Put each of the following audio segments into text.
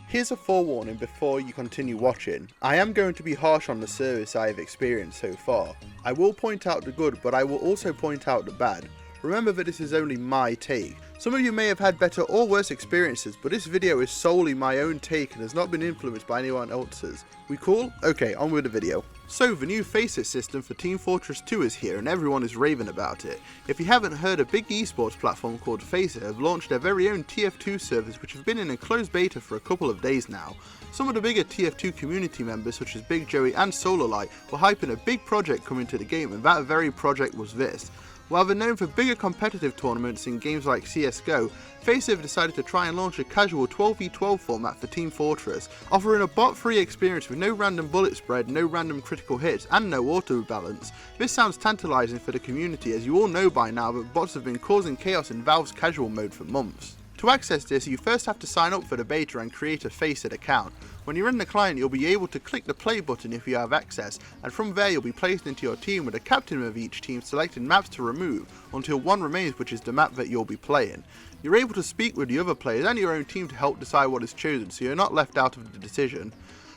Here's a forewarning before you continue watching. I am going to be harsh on the service I have experienced so far. I will point out the good, but I will also point out the bad. Remember that this is only my take. Some of you may have had better or worse experiences, but this video is solely my own take and has not been influenced by anyone else's. We cool? Okay, on with the video. So the new FaceIt system for Team Fortress 2 is here and everyone is raving about it. If you haven't heard, a big esports platform called FaceIt have launched their very own TF2 servers which have been in a closed beta for a couple of days now. Some of the bigger TF2 community members such as Big Joey and Solarlight were hyping a big project coming to the game, and that very project was this. While they're known for bigger competitive tournaments in games like CSGO, FaceIt have decided to try and launch a casual 12v12 format for Team Fortress, offering a bot-free experience with no random bullet spread, no random critical hits, and no auto balance. This sounds tantalizing for the community, as you all know by now that bots have been causing chaos in Valve's casual mode for months. To access this, you first have to sign up for the beta and create a FaceIt account. When you're in the client, you'll be able to click the play button if you have access, and from there you'll be placed into your team with a captain of each team selecting maps to remove, until one remains, which is the map that you'll be playing. You're able to speak with the other players and your own team to help decide what is chosen, so you're not left out of the decision.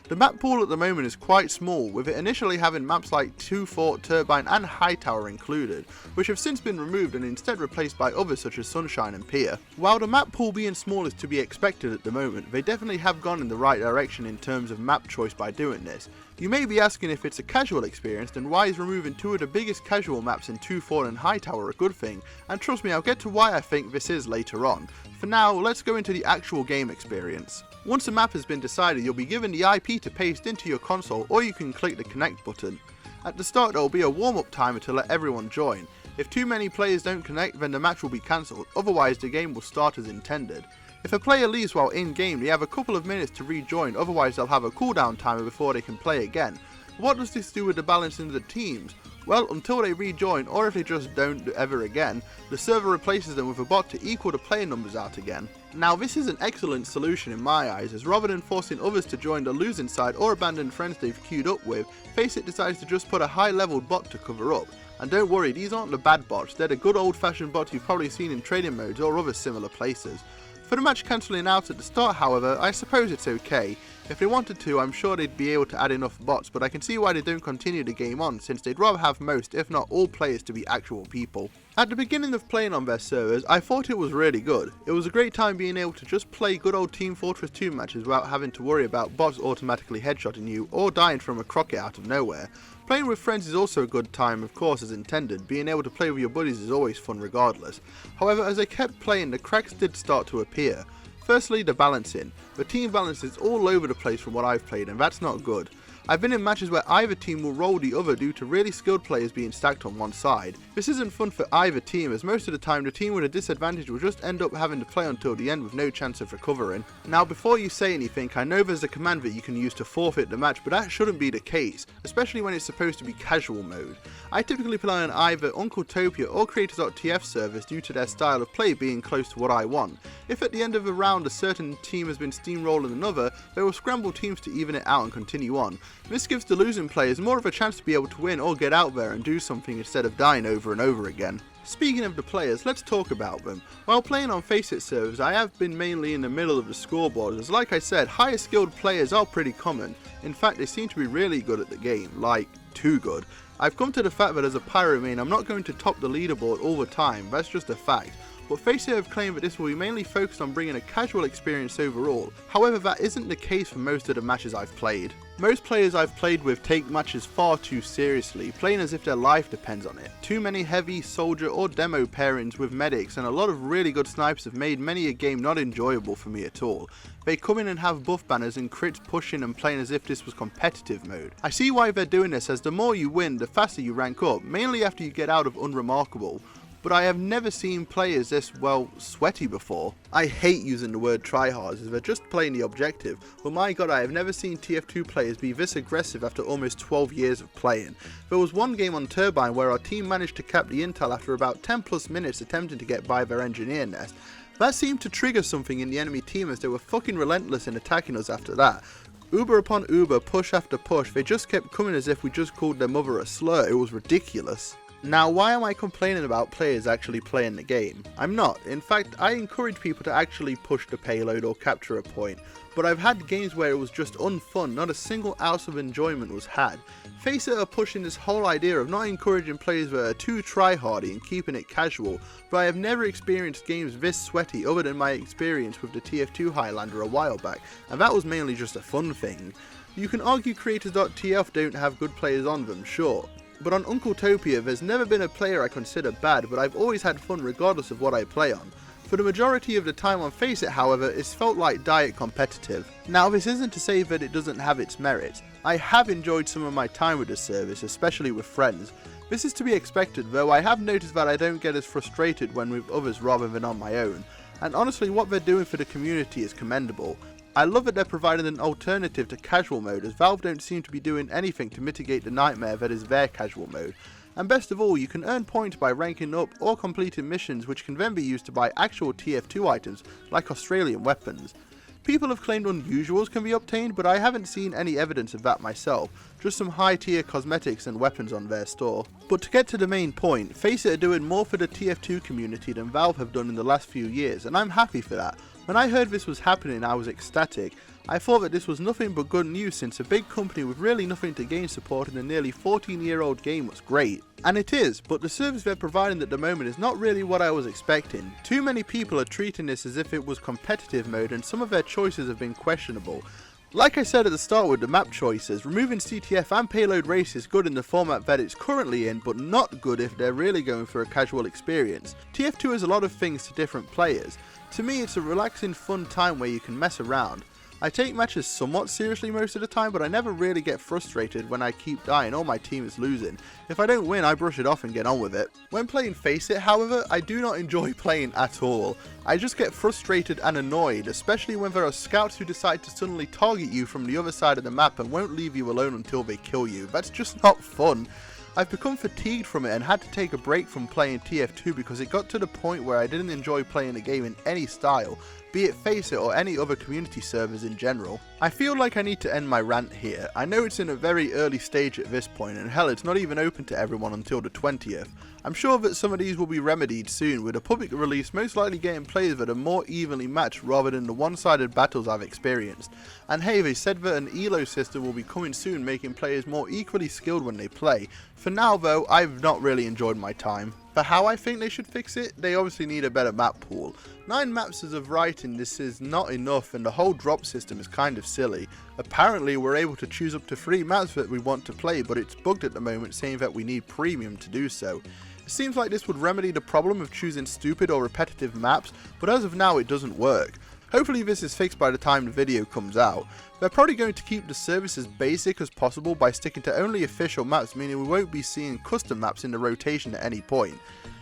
The map pool at the moment is quite small, with it initially having maps like 2 Fort, Turbine and Hightower included, which have since been removed and instead replaced by others such as Sunshine and Pier. While the map pool being small is to be expected at the moment, they definitely have gone in the right direction in terms of map choice by doing this. You may be asking if it's a casual experience, then why is removing two of the biggest casual maps in 2 Fort and Hightower a good thing? And trust me, I'll get to why I think this is later on. For now, let's go into the actual game experience. Once a map has been decided, you'll be given the IP to paste into your console, or you can click the connect button. At the start there will be a warm-up timer to let everyone join. If too many players don't connect, then the match will be cancelled, otherwise the game will start as intended. If a player leaves while in game, they have a couple of minutes to rejoin, otherwise they'll have a cooldown timer before they can play again. What does this do with the balancing of the teams? Well, until they rejoin, or if they just don't ever again, the server replaces them with a bot to equal the player numbers out again. Now this is an excellent solution in my eyes, as rather than forcing others to join the losing side or abandon friends they've queued up with, FaceIt decides to just put a high level bot to cover up. And don't worry, these aren't the bad bots, they're the good old fashioned bots you've probably seen in trading modes or other similar places. For the match cancelling out at the start, however, I suppose it's okay. If they wanted to, I'm sure they'd be able to add enough bots, but I can see why they don't continue the game on, since they'd rather have most, if not all players to be actual people. At the beginning of playing on their servers, I thought it was really good. It was a great time being able to just play good old Team Fortress 2 matches without having to worry about bots automatically headshotting you or dying from a crocket out of nowhere. Playing with friends is also a good time, of course, as intended. Being able to play with your buddies is always fun regardless. However, as I kept playing, the cracks did start to appear. Firstly, the balancing. The team balance is all over the place from what I've played, and that's not good. I've been in matches where either team will roll the other due to really skilled players being stacked on one side. This isn't fun for either team, as most of the time the team with a disadvantage will just end up having to play until the end with no chance of recovering. Now before you say anything, I know there's a command that you can use to forfeit the match, but that shouldn't be the case, especially when it's supposed to be casual mode. I typically play on either Uncle Topia or Creators.tf servers due to their style of play being close to what I want. If at the end of a round a certain team has been steamrolling another, they will scramble teams to even it out and continue on. This gives the losing players more of a chance to be able to win or get out there and do something instead of dying over and over again. Speaking of the players, let's talk about them. While playing on FaceIt servers, I have been mainly in the middle of the scoreboard, as like I said, higher skilled players are pretty common. In fact, they seem to be really good at the game, like, too good. I've come to the fact that as a pyro main, I'm not going to top the leaderboard all the time, that's just a fact. But FaceIt have claimed that this will be mainly focused on bringing a casual experience overall. However, that isn't the case for most of the matches I've played. Most players I've played with take matches far too seriously, playing as if their life depends on it. Too many heavy, soldier or demo pairings with medics and a lot of really good snipers have made many a game not enjoyable for me at all. They come in and have buff banners and crits pushing and playing as if this was competitive mode. I see why they're doing this, as the more you win, the faster you rank up, mainly after you get out of unremarkable. But I have never seen players this, well, sweaty before. I hate using the word tryhards as they're just playing the objective, but my god, I have never seen TF2 players be this aggressive after almost 12 years of playing. There was one game on Turbine where our team managed to cap the intel after about 10 plus minutes attempting to get by their engineer nest. That seemed to trigger something in the enemy team, as they were fucking relentless in attacking us after that. Uber upon Uber, push after push, they just kept coming as if we just called their mother a slur. It was ridiculous. Now, why am I complaining about players actually playing the game? I'm not. In fact, I encourage people to actually push the payload or capture a point, but I've had games where it was just unfun, not a single ounce of enjoyment was had. FaceIt are pushing this whole idea of not encouraging players that are too tryhardy and keeping it casual, but I have never experienced games this sweaty other than my experience with the TF2 Highlander a while back, and that was mainly just a fun thing. You can argue creators.tf don't have good players on them, sure, but on Uncletopia there's never been a player I consider bad, but I've always had fun regardless of what I play on. For the majority of the time on FaceIt, however, it's felt like diet competitive. Now, this isn't to say that it doesn't have its merits. I have enjoyed some of my time with the service, especially with friends. This is to be expected, though I have noticed that I don't get as frustrated when with others rather than on my own, and honestly what they're doing for the community is commendable. I love that they're providing an alternative to casual mode, as Valve don't seem to be doing anything to mitigate the nightmare that is their casual mode. And best of all, you can earn points by ranking up or completing missions which can then be used to buy actual TF2 items like Australian weapons. People have claimed unusuals can be obtained, but I haven't seen any evidence of that myself, just some high tier cosmetics and weapons on their store. But to get to the main point, FaceIt are doing more for the TF2 community than Valve have done in the last few years, and I'm happy for that. When I heard this was happening, I was ecstatic. I thought that this was nothing but good news, since a big company with really nothing to gain supporting a nearly 14-year-old game was great. And it is, but the service they're providing at the moment is not really what I was expecting. Too many people are treating this as if it was competitive mode, and some of their choices have been questionable. Like I said at the start with the map choices, removing CTF and payload race is good in the format that it's currently in, but not good if they're really going for a casual experience. TF2 has a lot of things to different players. To me, it's a relaxing, fun time where you can mess around. I take matches somewhat seriously most of the time, but I never really get frustrated when I keep dying or my team is losing. If I don't win, I brush it off and get on with it. When playing FaceIt, however, I do not enjoy playing at all. I just get frustrated and annoyed, especially when there are scouts who decide to suddenly target you from the other side of the map and won't leave you alone until they kill you. That's just not fun. I've become fatigued from it and had to take a break from playing TF2 because it got to the point where I didn't enjoy playing the game in any style, be it FaceIt or any other community servers in general. I feel like I need to end my rant here. I know it's in a very early stage at this point, and hell, it's not even open to everyone until the 20th. I'm sure that some of these will be remedied soon, with a public release most likely getting players that are more evenly matched rather than the one-sided battles I've experienced. And hey, they said that an ELO system will be coming soon, making players more equally skilled when they play. For now though, I've not really enjoyed my time. For how I think they should fix it, they obviously need a better map pool. 9 maps as of writing, this is not enough, and the whole drop system is kind of silly. Apparently we're able to choose up to 3 maps that we want to play, but it's bugged at the moment, saying that we need premium to do so. It seems like this would remedy the problem of choosing stupid or repetitive maps, but as of now it doesn't work. Hopefully this is fixed by the time the video comes out. They're probably going to keep the service as basic as possible by sticking to only official maps, meaning we won't be seeing custom maps in the rotation at any point.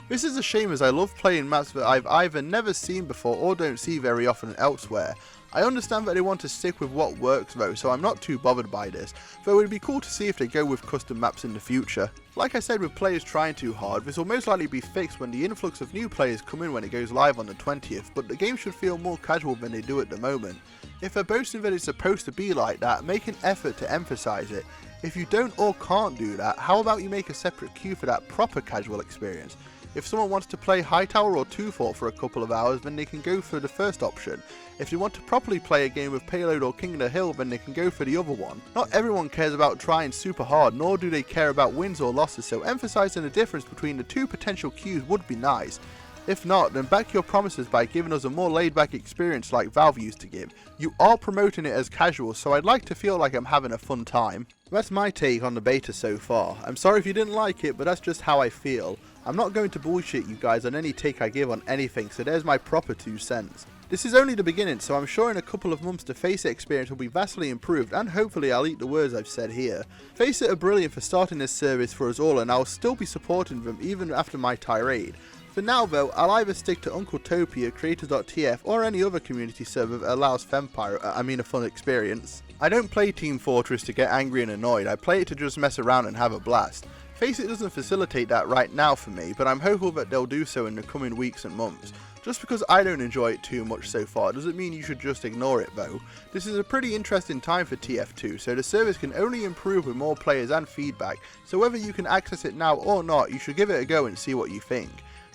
This is a shame, as I love playing maps that I've either never seen before or don't see very often elsewhere. I understand that they want to stick with what works though, so I'm not too bothered by this, though it would be cool to see if they go with custom maps in the future. Like I said, with players trying too hard, this will most likely be fixed when the influx of new players come in when it goes live on the 20th, but the game should feel more casual than they do at the moment. If they're boasting that it's supposed to be like that, make an effort to emphasize it. If you don't or can't do that, how about you make a separate queue for that proper casual experience? If someone wants to play Hightower or 2 Fort for a couple of hours, then they can go for the first option. If they want to properly play a game of Payload or King of the Hill, then they can go for the other one. Not everyone cares about trying super hard, nor do they care about wins or losses, so emphasizing the difference between the 2 potential queues would be nice. If not, then back your promises by giving us a more laid back experience like Valve used to give. You are promoting it as casual, so I'd like to feel like I'm having a fun time. That's my take on the beta so far. I'm sorry if you didn't like it, but that's just how I feel. I'm not going to bullshit you guys on any take I give on anything, so there's my proper 2 cents. This is only the beginning, so I'm sure in a couple of months the FaceIt experience will be vastly improved, and hopefully I'll eat the words I've said here. FaceIt are brilliant for starting this service for us all, and I'll still be supporting them even after my tirade. For now though, I'll either stick to Uncletopia, Creators.tf, or any other community server that allows a fun experience. I don't play Team Fortress to get angry and annoyed, I play it to just mess around and have a blast. FaceIt doesn't facilitate that right now for me, but I'm hopeful that they'll do so in the coming weeks and months. Just because I don't enjoy it too much so far doesn't mean you should just ignore it though. This is a pretty interesting time for TF2, so the service can only improve with more players and feedback, so whether you can access it now or not, you should give it a go and see what you think.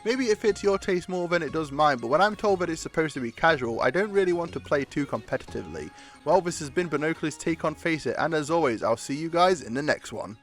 Maybe it fits your taste more than it does mine, but when I'm told that it's supposed to be casual, I don't really want to play too competitively. Well, this has been BonOakley's take on FaceIt, and as always, I'll see you guys in the next one.